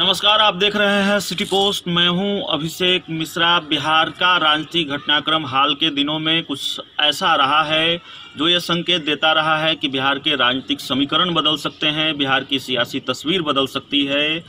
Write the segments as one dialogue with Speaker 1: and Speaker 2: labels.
Speaker 1: नमस्कार, आप देख रहे हैं सिटी पोस्ट। मैं हूं अभिषेक मिश्रा। बिहार का राजनीतिक घटनाक्रम हाल के दिनों में कुछ ऐसा रहा है जो ये संकेत देता रहा है कि बिहार के राजनीतिक समीकरण बदल सकते हैं, बिहार की सियासी तस्वीर बदल सकती है।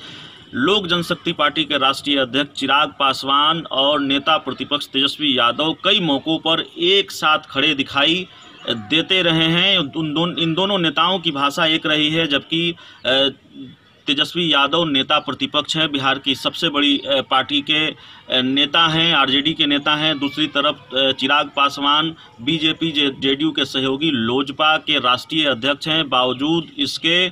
Speaker 1: लोक जनशक्ति पार्टी के राष्ट्रीय अध्यक्ष चिराग पासवान और नेता प्रतिपक्ष तेजस्वी यादव कई मौक़ों पर एक साथ खड़े दिखाई देते रहे हैं। इन दोनों नेताओं की भाषा एक रही है, जबकि तेजस्वी यादव नेता प्रतिपक्ष हैं, बिहार की सबसे बड़ी पार्टी के नेता हैं, आरजेडी के नेता हैं। दूसरी तरफ चिराग पासवान बीजेपी जेडीयू के सहयोगी लोजपा के राष्ट्रीय अध्यक्ष हैं। बावजूद इसके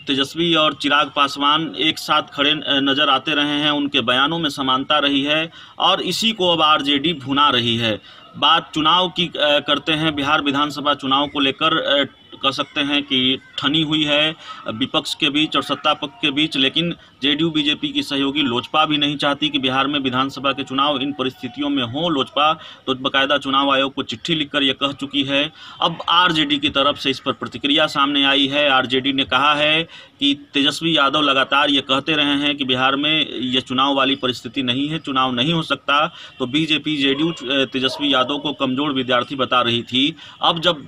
Speaker 1: तेजस्वी और चिराग पासवान एक साथ खड़े नजर आते रहे हैं। उनके बयानों में समानता रही है और इसी को अब आरजेडी भुना रही है। बात चुनाव की करते हैं। बिहार विधानसभा चुनाव को लेकर कह सकते हैं कि ठनी हुई है विपक्ष के बीच और सत्ता पक्ष के बीच, लेकिन जेडीयू बीजेपी की सहयोगी लोजपा भी नहीं चाहती कि बिहार में विधानसभा के चुनाव इन परिस्थितियों में हो। लोजपा तो बाकायदा चुनाव आयोग को चिट्ठी लिखकर यह कह चुकी है। अब आरजेडी की तरफ से इस पर प्रतिक्रिया सामने आई है। आरजेडी ने कहा है कि तेजस्वी यादव लगातार ये कहते रहे हैं कि बिहार में यह चुनाव वाली परिस्थिति नहीं है, चुनाव नहीं हो सकता। तो बीजेपी जेडीयू तेजस्वी यादव को कमजोर विद्यार्थी बता रही थी। अब जब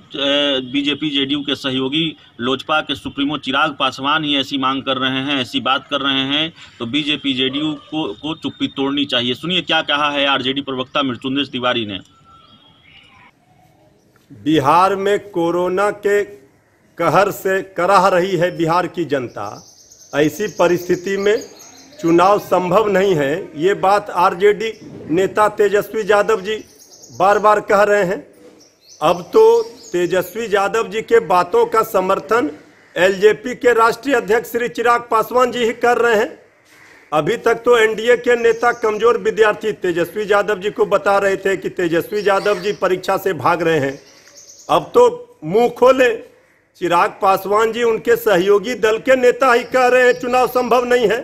Speaker 1: बीजेपी जेडीयू के सहयोगी लोजपा के सुप्रीमो चिराग पासवान ही ऐसी मांग कर रहे हैं, ऐसी बात कर रहे हैं, तो बीजेपी जेडीयू को चुप्पी तोड़नी चाहिए। सुनिए क्या कहा है आरजेडी प्रवक्ता मृत्युंजय तिवारी ने।
Speaker 2: बिहार में कोरोना के कहर से कराह रही है बिहार की जनता। ऐसी परिस्थिति में चुनाव संभव नहीं है, ये बात आरजेडी नेता तेजस्वी यादव जी बार बार कह रहे हैं। अब तो तेजस्वी यादव जी के बातों का समर्थन एलजेपी के राष्ट्रीय अध्यक्ष श्री चिराग पासवान जी ही कर रहे हैं। अभी तक तो एनडीए के नेता कमजोर विद्यार्थी तेजस्वी यादव जी को बता रहे थे कि तेजस्वी यादव जी परीक्षा से भाग रहे हैं। अब तो मुंह खोले चिराग पासवान जी, उनके सहयोगी दल के नेता ही कह रहे हैं चुनाव संभव नहीं है।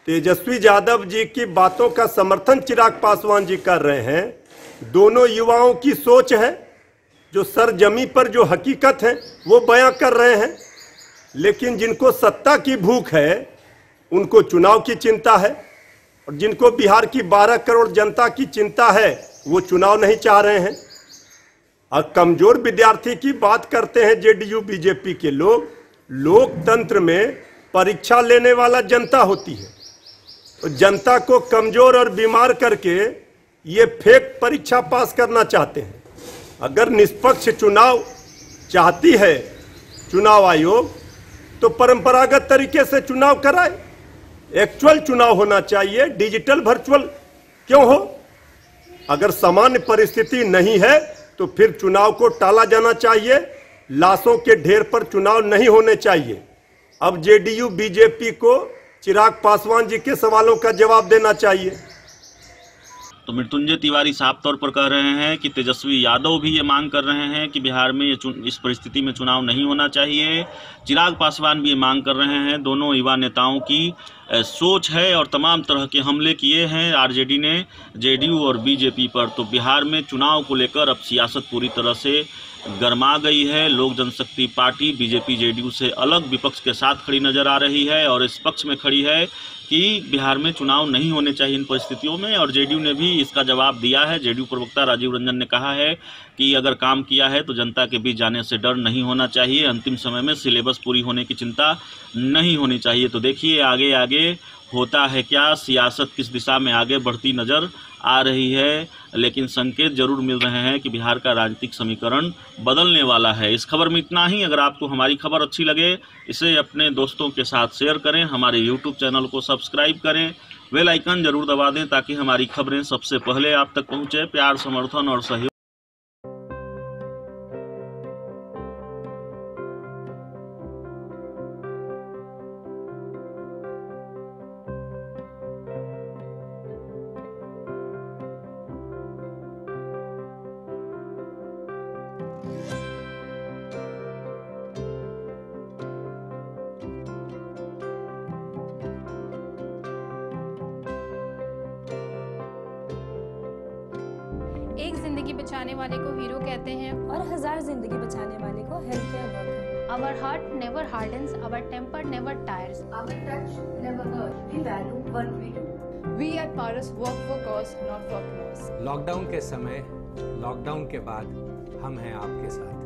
Speaker 2: तेजस्वी यादव जी की बातों का समर्थन चिराग पासवान जी कर रहे हैं। दोनों युवाओं की सोच है, जो सरजमी पर जो हकीकत है वो बयां कर रहे हैं। लेकिन जिनको सत्ता की भूख है उनको चुनाव की चिंता है, और जिनको बिहार की 12 करोड़ जनता की चिंता है वो चुनाव नहीं चाह रहे हैं। और कमजोर विद्यार्थी की बात करते हैं जेडीयू बीजेपी के लोग। लोकतंत्र में परीक्षा लेने वाला जनता होती है, तो जनता को कमजोर और बीमार करके ये फेक परीक्षा पास करना चाहते हैं। अगर निष्पक्ष चुनाव चाहती है चुनाव आयोग, तो परंपरागत तरीके से चुनाव कराए। एक्चुअल चुनाव होना चाहिए, डिजिटल वर्चुअल क्यों हो। अगर सामान्य परिस्थिति नहीं है तो फिर चुनाव को टाला जाना चाहिए। लाशों के ढेर पर चुनाव नहीं होने चाहिए। अब जेडीयू बीजेपी को चिराग पासवान जी के सवालों का जवाब देना चाहिए।
Speaker 1: तो मृत्युंजय तिवारी साफ तौर पर कह रहे हैं कि तेजस्वी यादव भी ये मांग कर रहे हैं कि बिहार में इस परिस्थिति में चुनाव नहीं होना चाहिए। चिराग पासवान भी ये मांग कर रहे हैं। दोनों युवा नेताओं की सोच है और तमाम तरह के हमले किए हैं आरजेडी ने जेडीयू और बीजेपी पर। तो बिहार में चुनाव को लेकर अब सियासत पूरी तरह से गरमा गई है। लोक जनशक्ति पार्टी बीजेपी जेडीयू से अलग विपक्ष के साथ खड़ी नजर आ रही है और इस पक्ष में खड़ी है कि बिहार में चुनाव नहीं होने चाहिए इन परिस्थितियों में, और जेडीयू ने भी इसका जवाब दिया है। जेडीयू प्रवक्ता राजीव रंजन ने कहा है कि अगर काम किया है तो जनता के बीच जाने से डर नहीं होना चाहिए। अंतिम समय में सिलेबस पूरी होने की चिंता नहीं होनी चाहिए। तो देखिए आगे आगे होता है क्या, सियासत किस दिशा में आगे बढ़ती नजर आ रही है। लेकिन संकेत जरूर मिल रहे हैं कि बिहार का राजनीतिक समीकरण बदलने वाला है। इस खबर में इतना ही। अगर आपको हमारी खबर अच्छी लगे इसे अपने दोस्तों के साथ शेयर करें, हमारे यूट्यूब चैनल को सब्सक्राइब करें, बेल आइकन जरूर दबा दें ताकि हमारी खबरें सबसे पहले आप तक पहुंचे। प्यार, समर्थन और सहयोग
Speaker 3: एक जिंदगी बचाने वाले को हीरो कहते हैं
Speaker 4: और 1000 जिंदगी बचाने वाले को health care worker.
Speaker 3: Our heart never hardens, our temper never tires.
Speaker 4: Our touch never hurts. We value what we do.
Speaker 5: We at Paras work for cause, not for applause.
Speaker 6: Lockdown के समय, lockdown के बाद हम हैं आपके साथ।